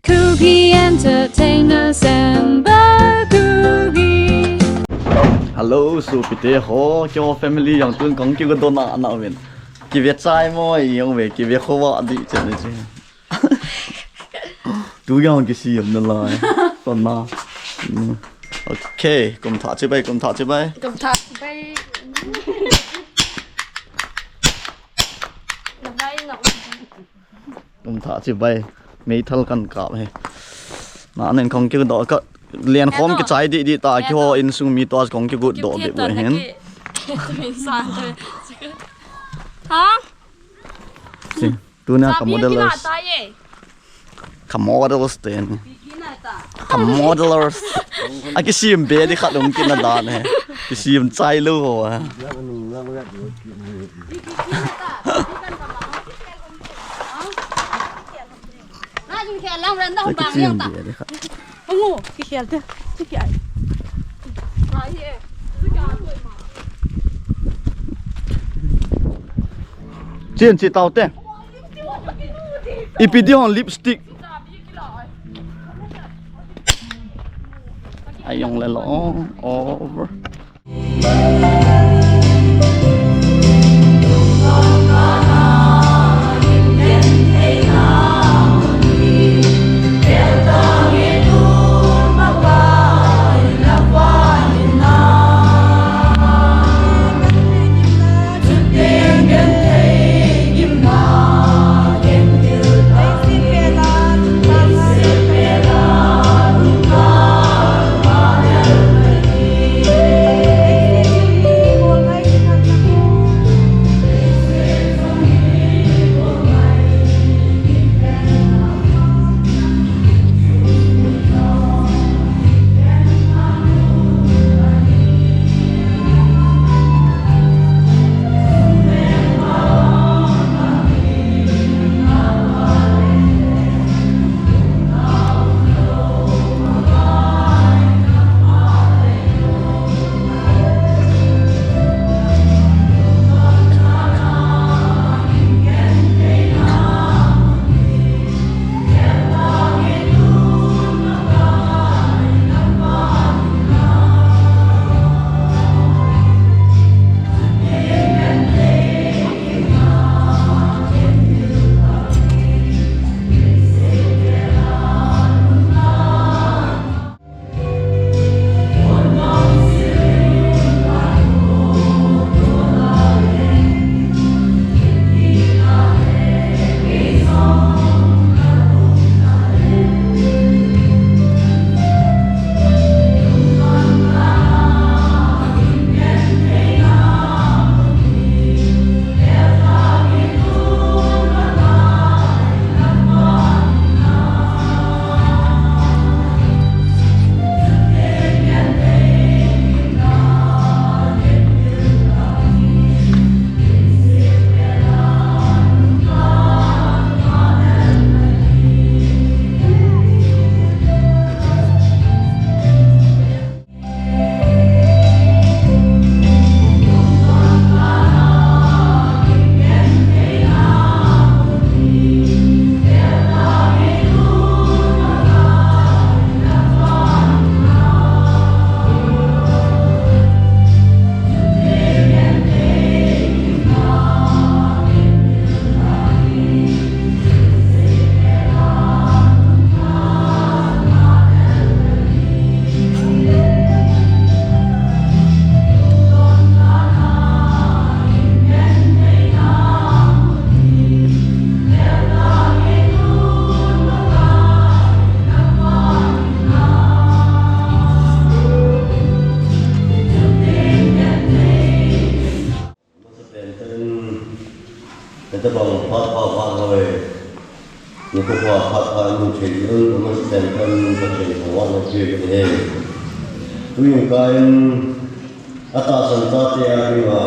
Cookie entertainers and cookie. Hello, so pite ho, cho family yang tuân công kêu cái na nào mình, kêu việc trai moi, yang về kêu việc khó vợ đi chân này chứ. Tú yang cái gì em nó lại, còn na. Ok, cùng thả Chibai, cùng thả Chibai. Cùng thả Chibai. Cùng thả Chibai, mấy thằng cần cạp hay. Nãy nên không kêu đó cái liền khom cái trái đi ta kêu in sung mi to không kêu gột đó bị vậy hen. Hả? Sì, tu na kamodelers. Kamodelers ten. Kamodelers. À cái sim bé đi khát đồng tiền là đàn này. Cái sim trái luôn à. Cái sim bé đi khát. Ông ngủ, cái khéo thế, cái khéo. Trên chỉ tàu tên. Ipidion lipstick. Ai dùng lại lỗ over. Kita bang apa rồi những cuộc họp họp những chuyện lớn của mình sẽ thành một chuyện của mọi người cái này tuy nhiên cái ta sản xuất ra thì mà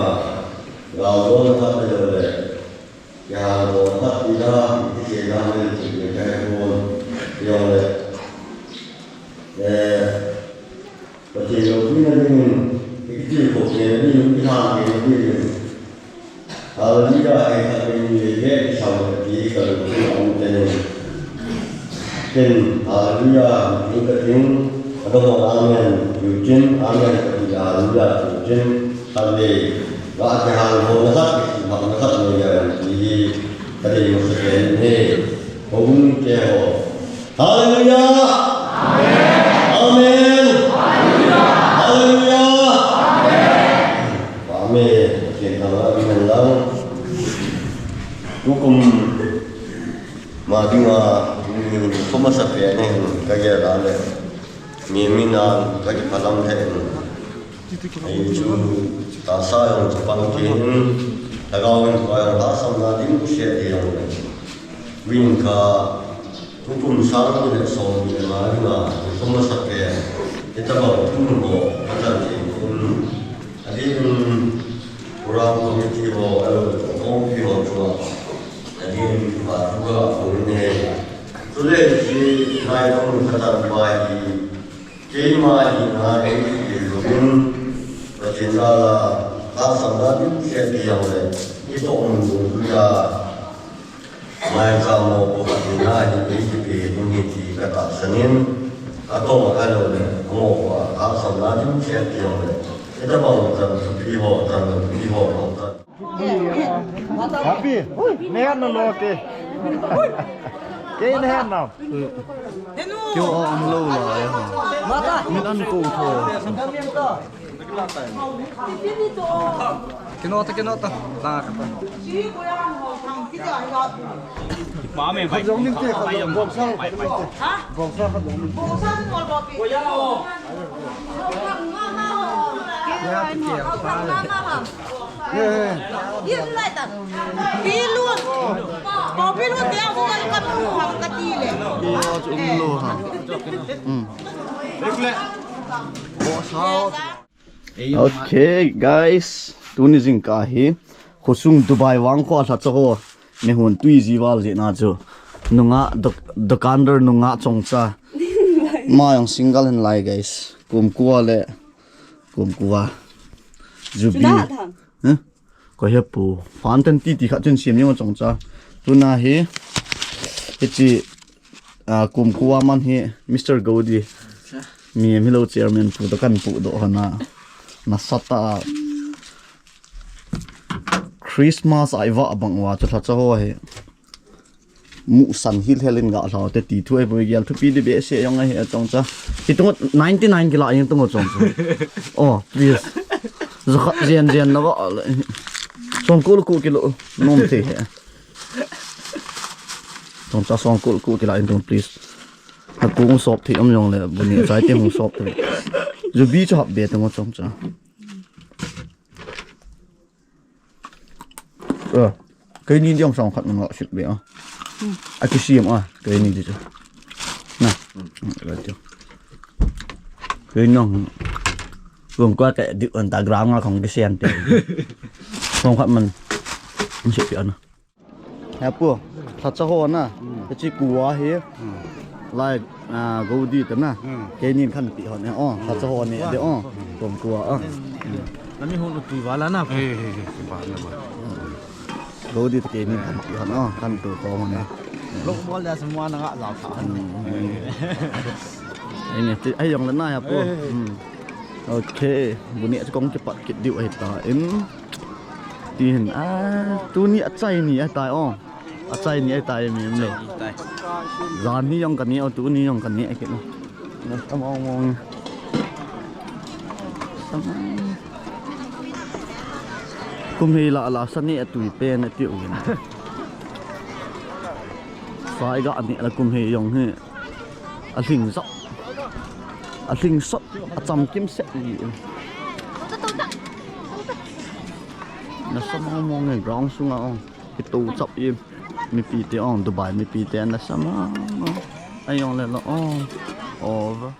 gạo lúa thắt bây giờ này gạo lúa thắt đi ra cái gì ra nên chỉ để cái buôn dùng này và chỉ đầu tiên là cái gì phục vụ như cái hàng cái gì lý do hay là cái gì sau cái cần cái ông tên Ken hallelujah in the king adong amen Jousen amen hallelujah Jousen hale wa ke hal ho na sat ma na sat ne ya ji tadi mo se ne hong ke ho hallelujah amen hallelujah amen ken hal amen lang hukum ma dinga Thomas Apia ne kaya dale mina kaya palam the ai chu ta sa yung chapang kin tagawin ko ay tasam na din siya yung win ka hukum sang ni so ni ma dinga Thomas Apia ita ba Tunu mo patan din adin kurang committee ho ko pi ho chua adin ba juga ko ne Today, she night on Kata Mai, Chibai na any room, the Chinala, Sanatum, said the other. It's on Buddha. My Samo of the night, the Unity Kata Sanin, Atoma Kano, Mova, Sanatum, said the other. It's about the people and the people. Happy. Nehan na loke. Cái này nào? Kêu ông lâu lại hả? Mình ăn củ thôi. Cái nọ ta. Ta cái Má mẹ phải giống như thế không vòng sau. Vòng sau không giống. Bố sân một bò bì. Yên lại tận. Phi luôn. Bỏ phi luôn kéo xuống cái con hoặc cái gì này. Cái lô hả? Okay guys, Tunu jing ka hi khosung Dubai wang kho tha chaho ne hun tui jiwal je na chu nunga dokandar nunga chongcha ma yang single hen lai guys kumkuwa le kumkuwa zubi ko he pu fanten ti kha chen sim yong chongcha tuna hi chi kumkuwa man hi Mr. Godi mi hello chairman pu dokan pu do hana nasata Christmas aiwa bangwa cha cha ho he mu san hil helin ga la te ti thu e boi gyal thu pi de be se yong he chong cha ti tung 99 kila yin tung chong oh please zakha jen na ba chong kul ku kilo nom the he chong cha song kul ku kila yin tung please ha ku sop thi am yong le bu ni chai te mu sop the ju bi cha be tung chong cha cái ní trong sòng khát mình gọi chuyện béo, cái xiêm à cái ní gì chứ, nè, rồi chưa, cái nòng, gồm qua cái điệu Instagram là không cái sen tiền, sòng khát mình chuyện béo nè, hẹp bùa, thật sao hồn à, cái chi cua hết, lại Godi tấn à, cái nhìn khăn tị hồn này, thật sao hồn này, đấy gồm cua nó như hôn được tùy vào lá nào. Godi tu kini kan tu kau mana? Lúc mua ra semua nó ngã lào thả. Ini tu ayam lena ya po. Okay, bunyi kong cepat kit diu ta. Tin tu ni acai ni ta acai ni ta mi me. Zan ni yang kan ni tu ni yang kan ni kit. Nah, ngomong. Kum hi la sani atui pen atiu gin sai ga ani la kum hi yong he a hling sop a cham kim se ni na sama mong ngai rong sunga ki tu chop im mi pi te on Dubai mi pi te na sama ayong le lo over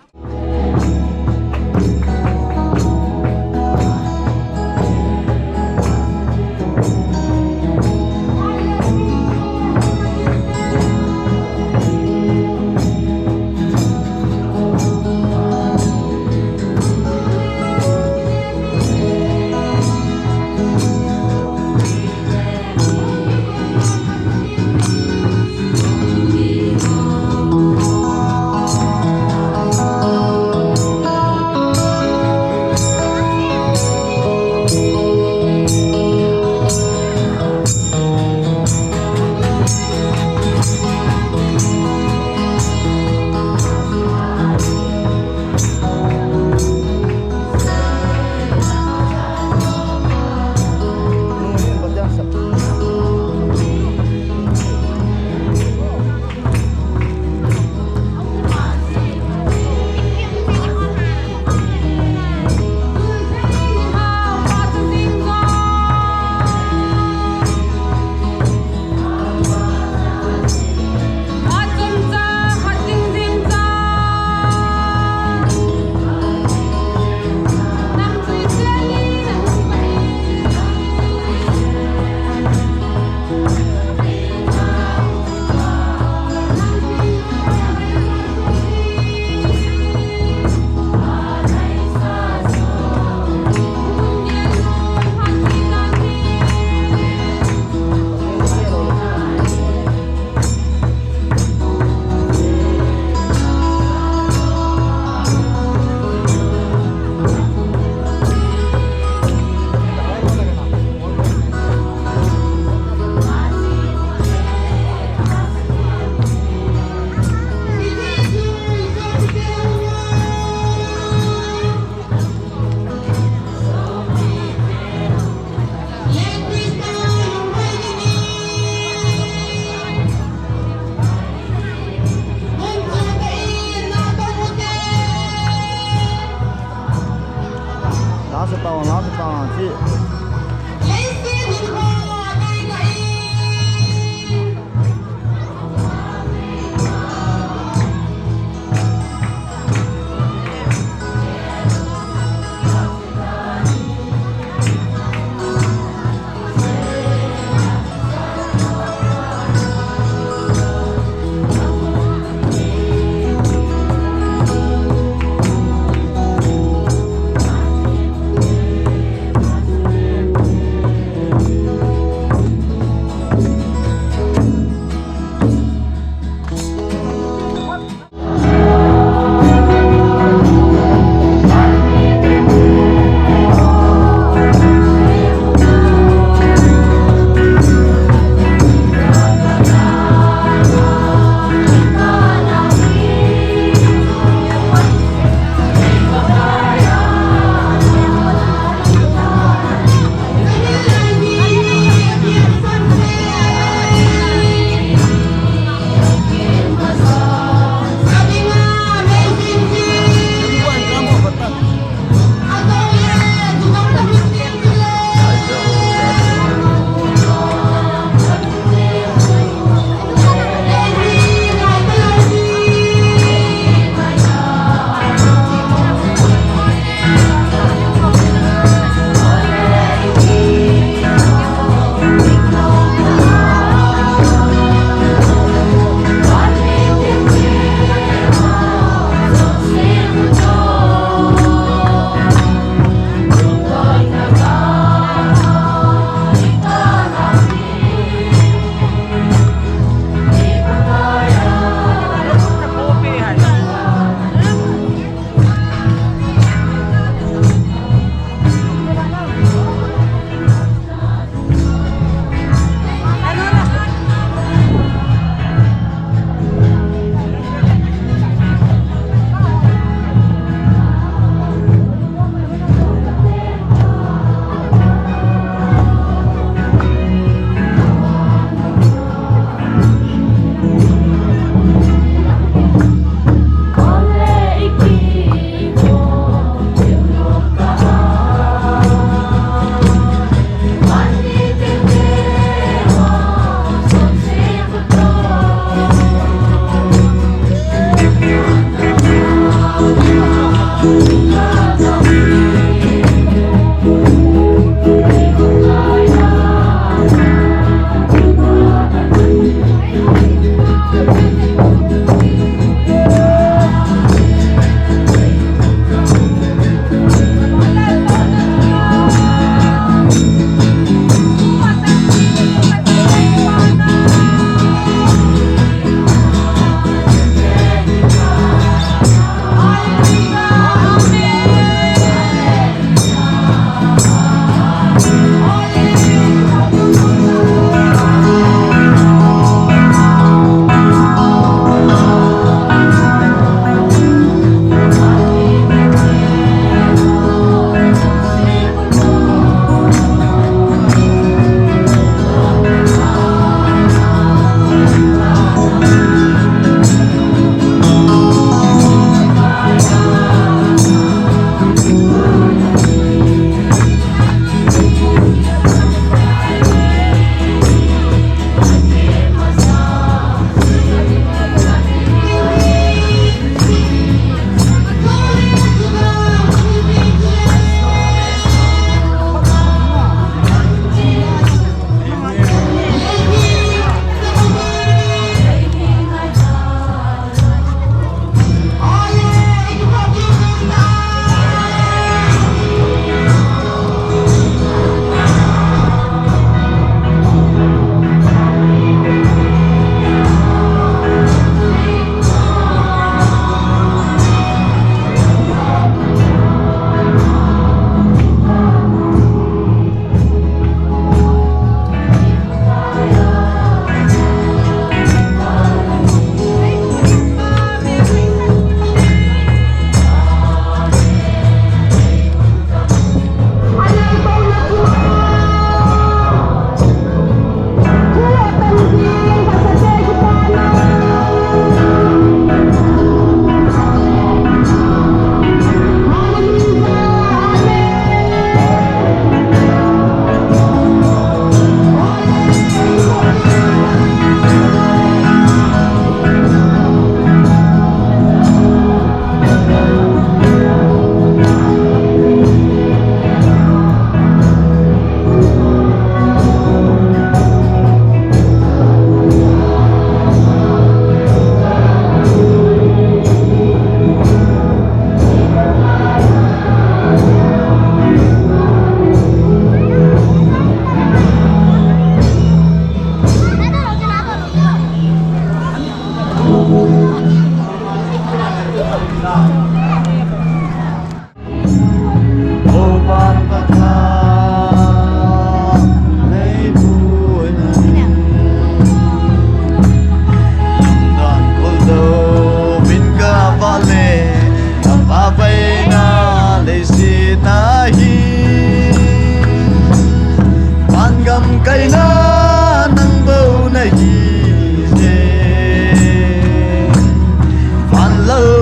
chứ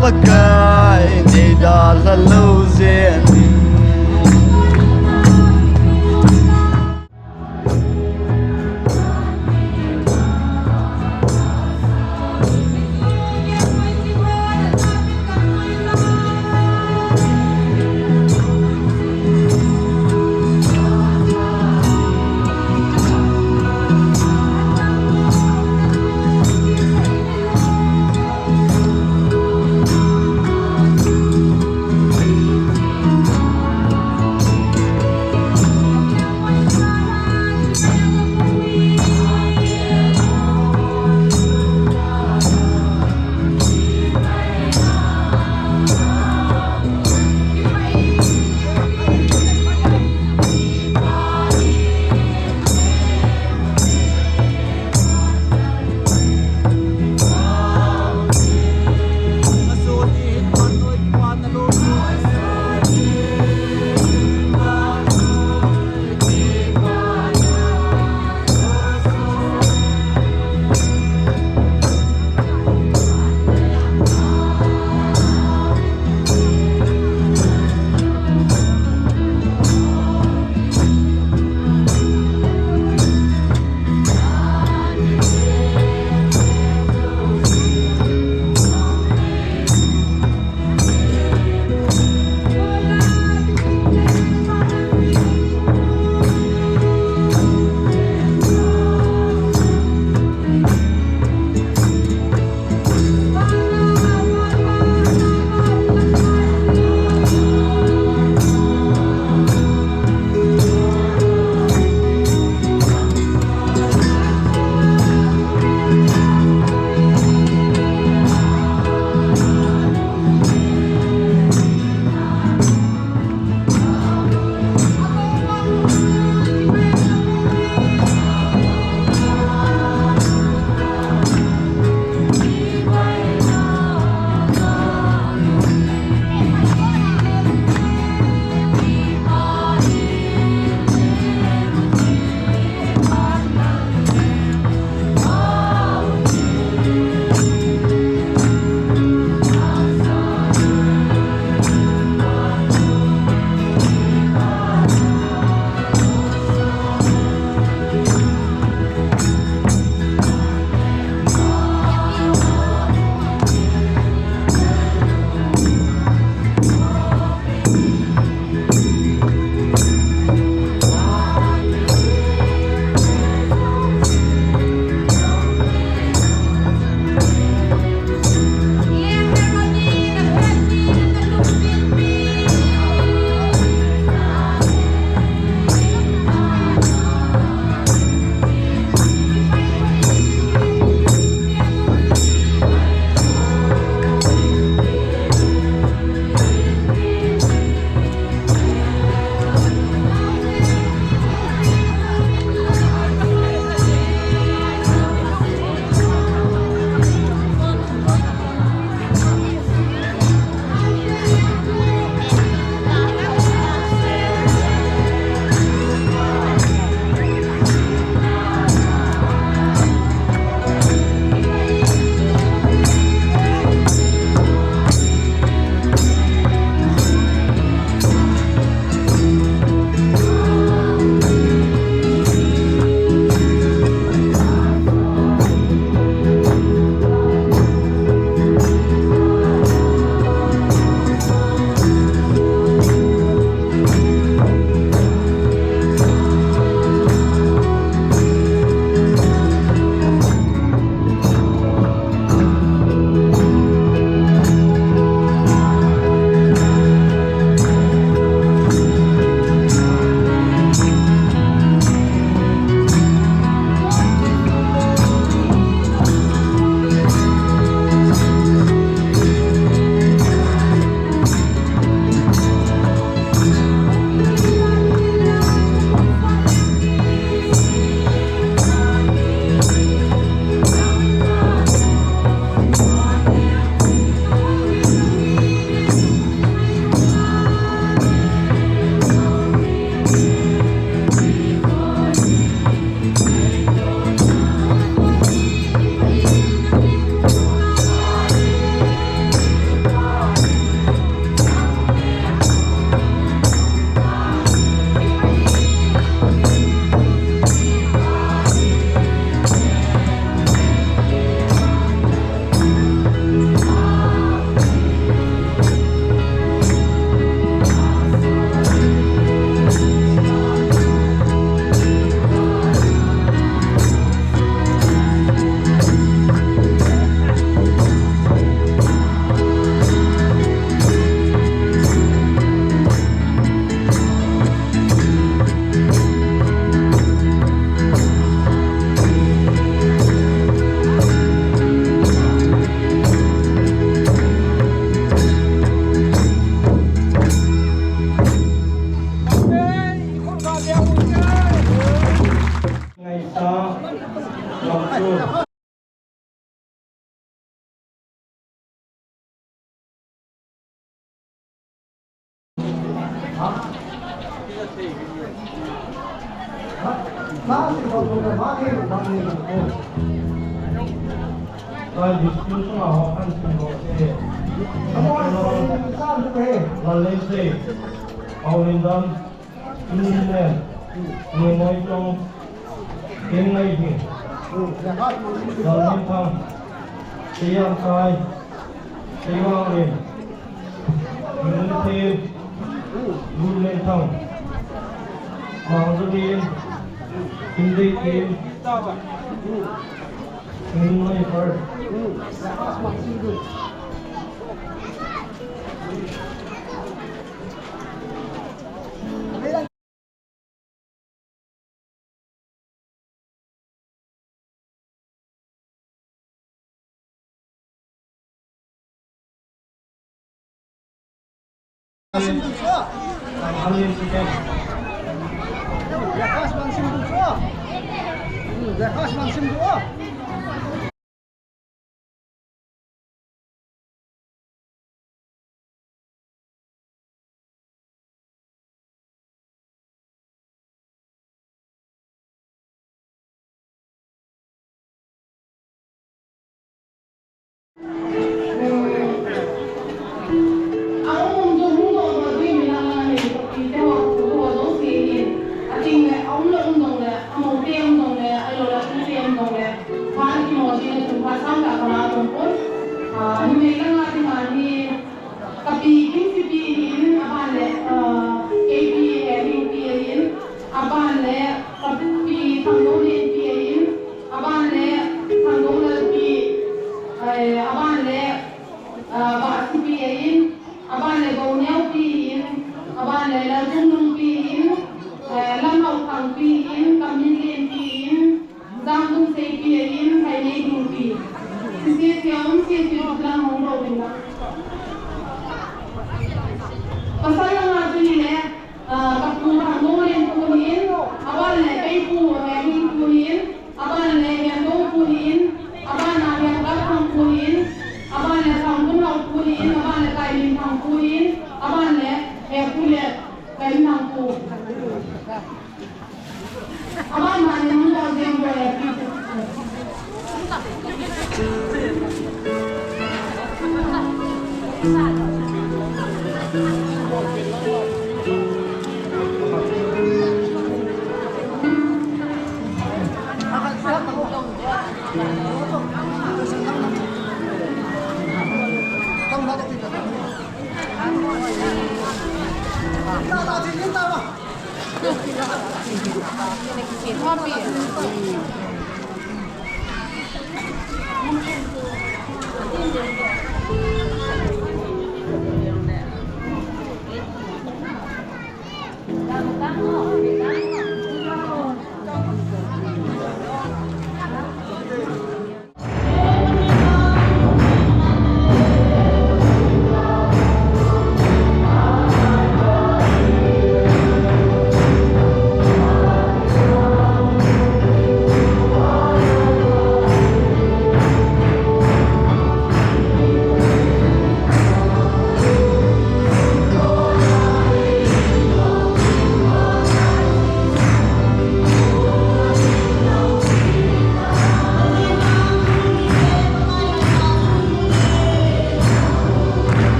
pakai di dalam lautan.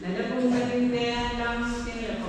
Nada pong galing na lang sila